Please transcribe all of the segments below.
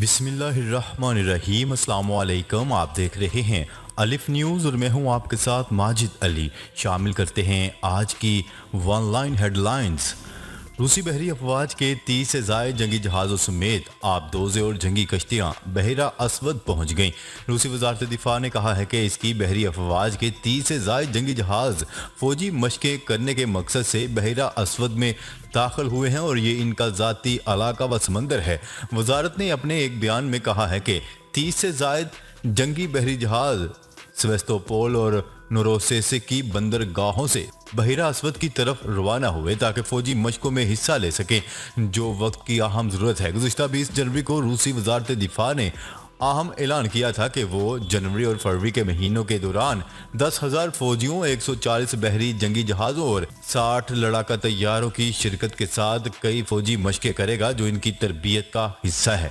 بسم اللہ الرحمن الرحیم۔ السلام علیکم، آپ دیکھ رہے ہیں الف نیوز اور میں ہوں آپ کے ساتھ ماجد علی۔ شامل کرتے ہیں آج کی ون لائن ہیڈ لائنز۔ روسی بحری افواج کے 30 سے زائد جنگی جہازوں سمیت آبدوزے اور جنگی کشتیاں بحیرہ اسود پہنچ گئیں۔ روسی وزارت دفاع نے کہا ہے کہ اس کی بحری افواج کے 30 سے زائد جنگی جہاز فوجی مشقیں کرنے کے مقصد سے بحیرہ اسود میں داخل ہوئے ہیں اور یہ ان کا ذاتی علاقہ و سمندر ہے۔ وزارت نے اپنے ایک بیان میں کہا ہے کہ 30 سے زائد جنگی بحری جہاز سیوستوپول اور نوروسیسک کی بندرگاہوں سے بحیرہ اسود کی طرف روانہ ہوئے تاکہ فوجی مشقوں میں حصہ لے سکیں، جو وقت کی اہم ضرورت ہے۔ گزشتہ 20 جنوری کو روسی وزارت دفاع نے اہم اعلان کیا تھا کہ وہ جنوری اور فروری کے مہینوں کے دوران 10,000 فوجیوں، 140 بحری جنگی جہازوں اور 60 لڑاکا طیاروں کی شرکت کے ساتھ کئی فوجی مشقیں کرے گا جو ان کی تربیت کا حصہ ہے۔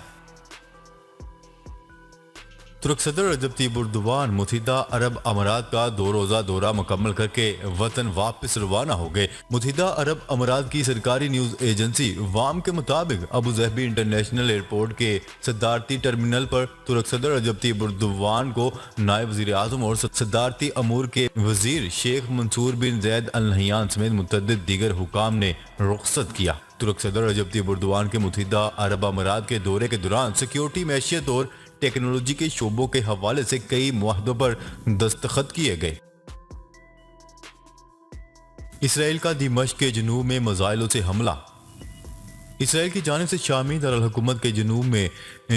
ترک صدر رجب طیب اردوان متحدہ عرب امارات کا 2 روزہ دورہ مکمل کر کے وطن واپس روانہ ہو گئے۔ متحدہ عرب امارات کی سرکاری نیوز ایجنسی وام کے مطابق ابوظہبی انٹرنیشنل ایئرپورٹ کے صدارتی ٹرمینل پر ترک صدر رجب طیب اردوان کو نائب وزیر اعظم اور صدارتی امور کے وزیر شیخ منصور بن زید ال نہیان سمیت متعدد دیگر حکام نے رخصت کیا۔ ترک صدر رجب طیب اردوان کے متحدہ عرب امارات کے دورے کے دوران سیکیورٹی، معیشت اور ٹیکنالوجی کے شعبوں کے حوالے سے کئی معاہدوں پر دستخط کیے گئے۔ اسرائیل کا دمشق کے جنوب میں میزائلوں سے حملہ۔ اسرائیل کی جانب سے شامی دارالحکومت کے جنوب میں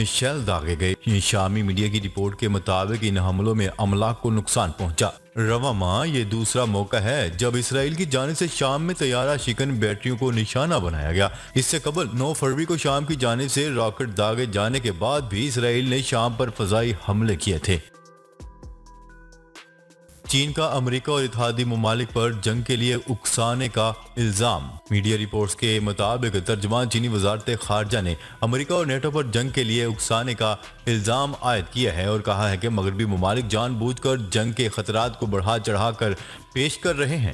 شیل داغے گئے۔ شامی میڈیا کی رپورٹ کے مطابق ان حملوں میں املاک کو نقصان پہنچا۔ رواں ماہ یہ دوسرا موقع ہے جب اسرائیل کی جانب سے شام میں طیارہ شکن بیٹریوں کو نشانہ بنایا گیا۔ اس سے قبل 9 فروری کو شام کی جانب سے راکٹ داغے جانے کے بعد بھی اسرائیل نے شام پر فضائی حملے کیے تھے۔ چین کا امریکہ اور اتحادی ممالک پر جنگ کے لیے اکسانے کا الزام۔ میڈیا رپورٹس کے مطابق ترجمان چینی وزارت خارجہ نے امریکہ اور نیٹو پر جنگ کے لیے اکسانے کا الزام عائد کیا ہے اور کہا ہے کہ مغربی ممالک جان بوجھ کر جنگ کے خطرات کو بڑھا چڑھا کر پیش کر رہے ہیں۔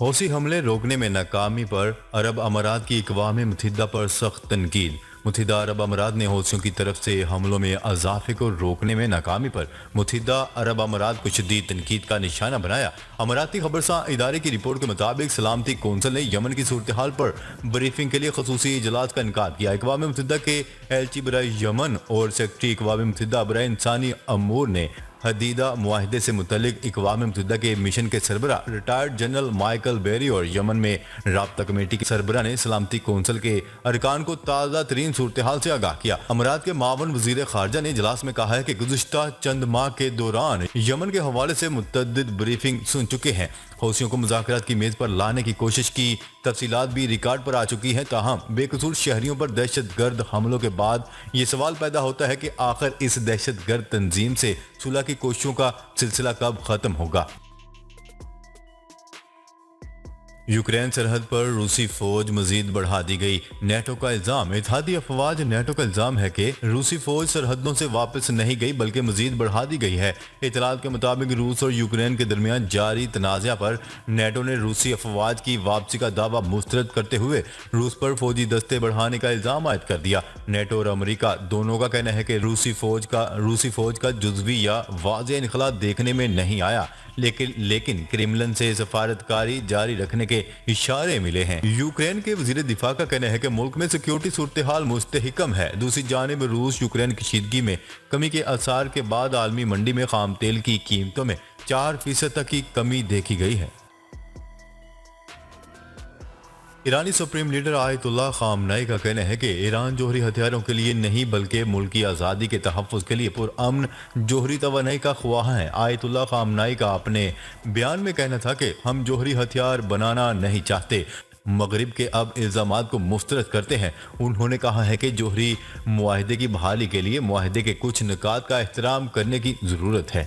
حوثی حملے روکنے میں ناکامی پر عرب امارات کی اقوام متحدہ پر سخت تنقید۔ متحدہ عرب امارات نے حوثیوں کی طرف سے حملوں میں اضافے کو روکنے میں ناکامی پر متحدہ عرب امارات کو شدید تنقید کا نشانہ بنایا۔ اماراتی خبرساں ادارے کی رپورٹ کے مطابق سلامتی کونسل نے یمن کی صورتحال پر بریفنگ کے لیے خصوصی اجلاس کا انعقاد کیا۔ اقوام متحدہ کے ایلچی برائے یمن اور سیکرٹری اقوام متحدہ برائے انسانی امور نے حدیدہ معاہدے سے متعلق اقوام متحدہ کے مشن کے سربراہ ریٹائرڈ جنرل مائیکل بیری اور یمن میں رابطہ کمیٹی کے سربراہ نے سلامتی کونسل کے ارکان کو تازہ ترین صورتحال سے آگاہ کیا۔ امارات کے معاون وزیر خارجہ نے اجلاس میں کہا ہے کہ گزشتہ چند ماہ کے دوران یمن کے حوالے سے متعدد بریفنگ سن چکے ہیں۔ حوثیوں کو مذاکرات کی میز پر لانے کی کوشش کی تفصیلات بھی ریکارڈ پر آ چکی ہیں، تاہم بے قصور شہریوں پر دہشت گرد حملوں کے بعد یہ سوال پیدا ہوتا ہے کہ آخر اس دہشت گرد تنظیم سے صلح کی کوششوں کا سلسلہ کب ختم ہوگا۔ یوکرین سرحد پر روسی فوج مزید بڑھا دی گئی، نیٹو کا الزام۔ اتحادی افواج نیٹو کا الزام ہے کہ روسی فوج سرحدوں سے واپس نہیں گئی بلکہ مزید بڑھا دی گئی ہے۔ اطلاعات کے مطابق روس اور یوکرین کے درمیان جاری تنازع پر نیٹو نے روسی افواج کی واپسی کا دعویٰ مسترد کرتے ہوئے روس پر فوجی دستے بڑھانے کا الزام عائد کر دیا۔ نیٹو اور امریکہ دونوں کا کہنا ہے کہ روسی فوج کا جزوی یا واضح انخلاء دیکھنے میں نہیں آیا، لیکن کریملن سے سفارتکاری جاری رکھنے کے اشارے ملے ہیں۔ یوکرین کے وزیر دفاع کا کہنا ہے کہ ملک میں سیکیورٹی صورتحال مستحکم ہے۔ دوسری جانب روس یوکرین کشیدگی میں کمی کے آثار کے بعد عالمی منڈی میں خام تیل کی قیمتوں میں 4% تک کی کمی دیکھی گئی ہے۔ ایرانی سپریم لیڈر آیت اللہ خامنائی کا کہنا ہے کہ ایران جوہری ہتھیاروں کے لیے نہیں بلکہ ملک کی آزادی کے تحفظ کے لیے پرامن جوہری توانائی کا خواہاں ہے۔ آیت اللہ خامنائی کا اپنے بیان میں کہنا تھا کہ ہم جوہری ہتھیار بنانا نہیں چاہتے، مغرب کے اب الزامات کو مسترد کرتے ہیں۔ انہوں نے کہا ہے کہ جوہری معاہدے کی بحالی کے لیے معاہدے کے کچھ نکات کا احترام کرنے کی ضرورت ہے۔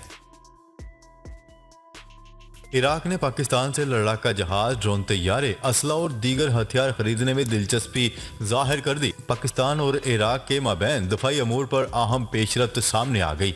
عراق نے پاکستان سے لڑاکا جہاز، ڈرون طیارے، اسلحہ اور دیگر ہتھیار خریدنے میں دلچسپی ظاہر کر دی۔ پاکستان اور عراق کے مابین دفاعی امور پر اہم پیش رفت سامنے آ گئی۔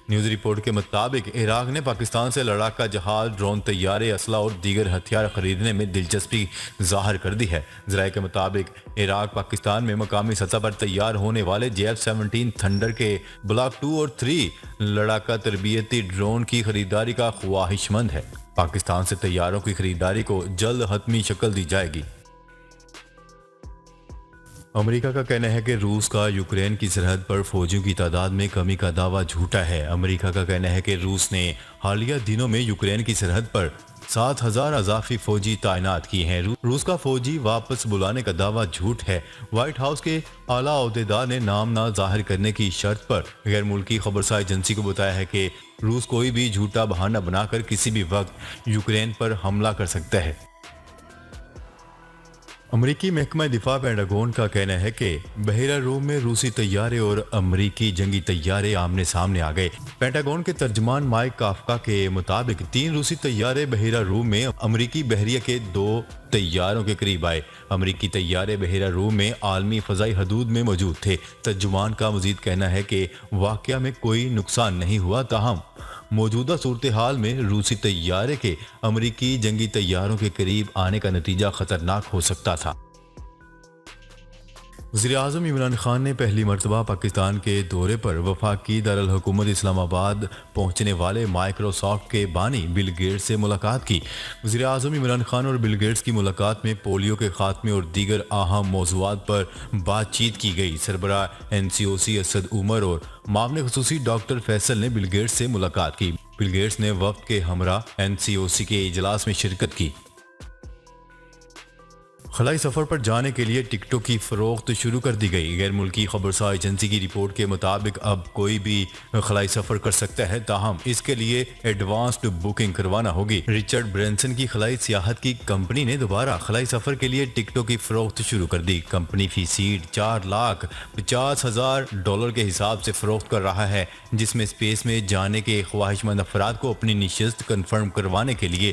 نیوز رپورٹ کے مطابق عراق نے پاکستان سے لڑاکا جہاز، ڈرون، طیارے، اسلحہ اور دیگر ہتھیار خریدنے میں دلچسپی ظاہر کر دی ہے۔ ذرائع کے مطابق عراق پاکستان میں مقامی سطح پر تیار ہونے والے JF-17 تھنڈر کے بلاک 2 اور 3 لڑاکا تربیتی ڈرون کی خریداری کا خواہش مند ہے۔ پاکستان سے طیاروں کی خریداری کو جلد حتمی شکل دی جائے گی۔ امریکہ کا کہنا ہے کہ روس کا یوکرین کی سرحد پر فوجیوں کی تعداد میں کمی کا دعویٰ جھوٹا ہے۔ امریکہ کا کہنا ہے کہ روس نے حالیہ دنوں میں یوکرین کی سرحد پر 7,000 اضافی فوجی تعینات کیے ہیں۔ روس کا فوجی واپس بلانے کا دعویٰ جھوٹ ہے۔ وائٹ ہاؤس کے اعلیٰ عہدیدار نے نام نہ ظاہر کرنے کی شرط پر غیر ملکی خبرساز ایجنسی کو بتایا ہے کہ روس کوئی بھی جھوٹا بہانہ بنا کر کسی بھی وقت یوکرین پر حملہ کر سکتا ہے۔ امریکی محکمہ دفاع پینٹاگون کا کہنا ہے کہ بحیرہ روم میں روسی طیارے اور امریکی جنگی طیارے آمنے سامنے آ گئے۔ پینٹاگون کے ترجمان مائک کافکا کے مطابق 3 روسی طیارے بحیرہ روم میں امریکی بحریہ کے 2 طیاروں کے قریب آئے۔ امریکی طیارے بحیرہ روم میں عالمی فضائی حدود میں موجود تھے۔ ترجمان کا مزید کہنا ہے کہ واقعہ میں کوئی نقصان نہیں ہوا، تاہم موجودہ صورتحال میں روسی طیارے کے امریکی جنگی طیاروں کے قریب آنے کا نتیجہ خطرناک ہو سکتا تھا۔ وزیراعظم عمران خان نے پہلی مرتبہ پاکستان کے دورے پر وفاقی دارالحکومت اسلام آباد پہنچنے والے مائیکروسافٹ کے بانی بل گیٹس سے ملاقات کی۔ وزیراعظم عمران خان اور بل گیٹس کی ملاقات میں پولیو کے خاتمے اور دیگر اہم موضوعات پر بات چیت کی گئی۔ سربراہ NCOC اسد عمر اور معاون خصوصی ڈاکٹر فیصل نے بل گیٹس سے ملاقات کی۔ بل گیٹس نے وفد کے ہمراہ NCOC کے اجلاس میں شرکت کی۔ خلائی سفر پر جانے کے لیے ٹکٹوں کی فروخت شروع کر دی گئی۔ غیر ملکی خبرساز ایجنسی کی رپورٹ کے مطابق اب کوئی بھی خلائی سفر کر سکتا ہے، تاہم اس کے لیے ایڈوانسڈ بکنگ کروانا ہوگی۔ رچرڈ برینسن کی خلائی سیاحت کی کمپنی نے دوبارہ خلائی سفر کے لیے ٹکٹوں کی فروخت شروع کر دی۔ کمپنی فی سیٹ $4,50,000 کے حساب سے فروخت کر رہا ہے، جس میں اسپیس میں جانے کے خواہش مند افراد کو اپنی نشست کنفرم کروانے کے لیے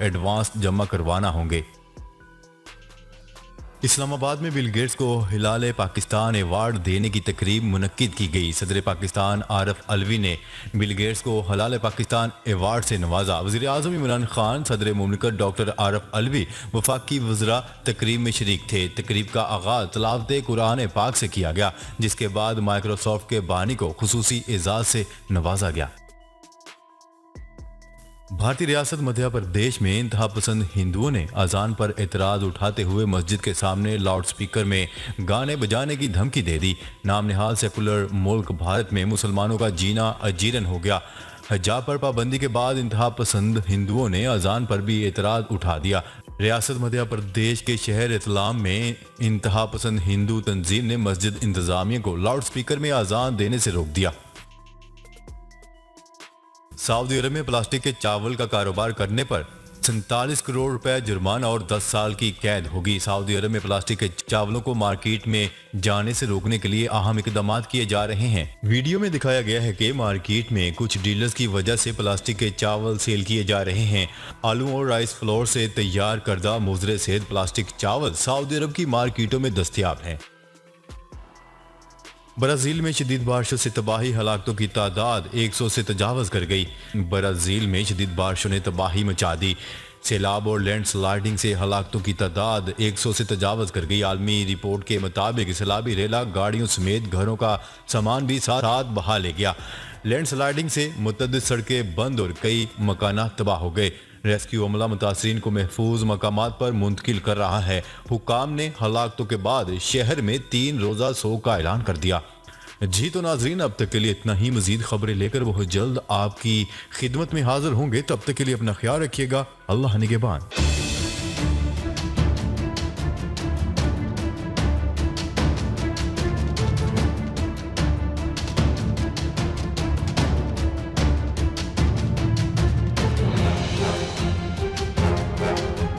ایڈوانس جمع کروانا ہوں گے۔ اسلام آباد میں بل گیٹس کو ہلال پاکستان ایوارڈ دینے کی تقریب منعقد کی گئی۔ صدر پاکستان عارف علوی نے بل گیٹس کو ہلال پاکستان ایوارڈ سے نوازا۔ وزیر اعظم عمران خان، صدر مملکت ڈاکٹر عارف علوی، وفاقی وزراء تقریب میں شریک تھے۔ تقریب کا آغاز تلاوت قرآن پاک سے کیا گیا، جس کے بعد مائیکروسافٹ کے بانی کو خصوصی اعزاز سے نوازا گیا۔ بھارتی ریاست مدھیہ پردیش میں انتہا پسند ہندوؤں نے اذان پر اعتراض اٹھاتے ہوئے مسجد کے سامنے لاؤڈ سپیکر میں گانے بجانے کی دھمکی دے دی۔ نام نہاد سیکولر ملک بھارت میں مسلمانوں کا جینا اجیرن ہو گیا۔ حجاب پر پابندی کے بعد انتہا پسند ہندوؤں نے اذان پر بھی اعتراض اٹھا دیا۔ ریاست مدھیہ پردیش کے شہر رتلام میں انتہا پسند ہندو تنظیم نے مسجد انتظامیہ کو لاؤڈ سپیکر میں اذان دینے سے روک دیا۔ سعودی عرب میں پلاسٹک کے چاول کا کاروبار کرنے پر 47 کروڑ روپے جرمانہ اور 10 سال کی قید ہوگی۔ سعودی عرب میں پلاسٹک کے چاولوں کو مارکیٹ میں جانے سے روکنے کے لیے اہم اقدامات کیے جا رہے ہیں۔ ویڈیو میں دکھایا گیا ہے کہ مارکیٹ میں کچھ ڈیلرز کی وجہ سے پلاسٹک کے چاول سیل کیے جا رہے ہیں۔ آلو اور رائس فلور سے تیار کردہ مضر صحت پلاسٹک چاول سعودی عرب کی مارکیٹوں میں دستیاب ہیں۔ برازیل میں شدید بارشوں سے تباہی، ہلاکتوں کی تعداد 100 سے تجاوز کر گئی۔ برازیل میں شدید بارشوں نے تباہی مچا دی۔ سیلاب اور لینڈ سلائیڈنگ سے ہلاکتوں کی تعداد 100 سے تجاوز کر گئی۔ عالمی رپورٹ کے مطابق سیلابی ریلا گاڑیوں سمیت گھروں کا سامان بھی ساتھ بہا لے گیا۔ لینڈ سلائیڈنگ سے متعدد سڑکیں بند اور کئی مکانات تباہ ہو گئے۔ ریسکیو عملہ متاثرین کو محفوظ مقامات پر منتقل کر رہا ہے۔ حکام نے ہلاکتوں کے بعد شہر میں 3 روزہ سوگ کا اعلان کر دیا۔ جی تو ناظرین، اب تک کے لیے اتنا ہی۔ مزید خبریں لے کر بہت جلد آپ کی خدمت میں حاضر ہوں گے۔ تب تک کے لیے اپنا خیال رکھیے گا۔ اللہ نگہبان۔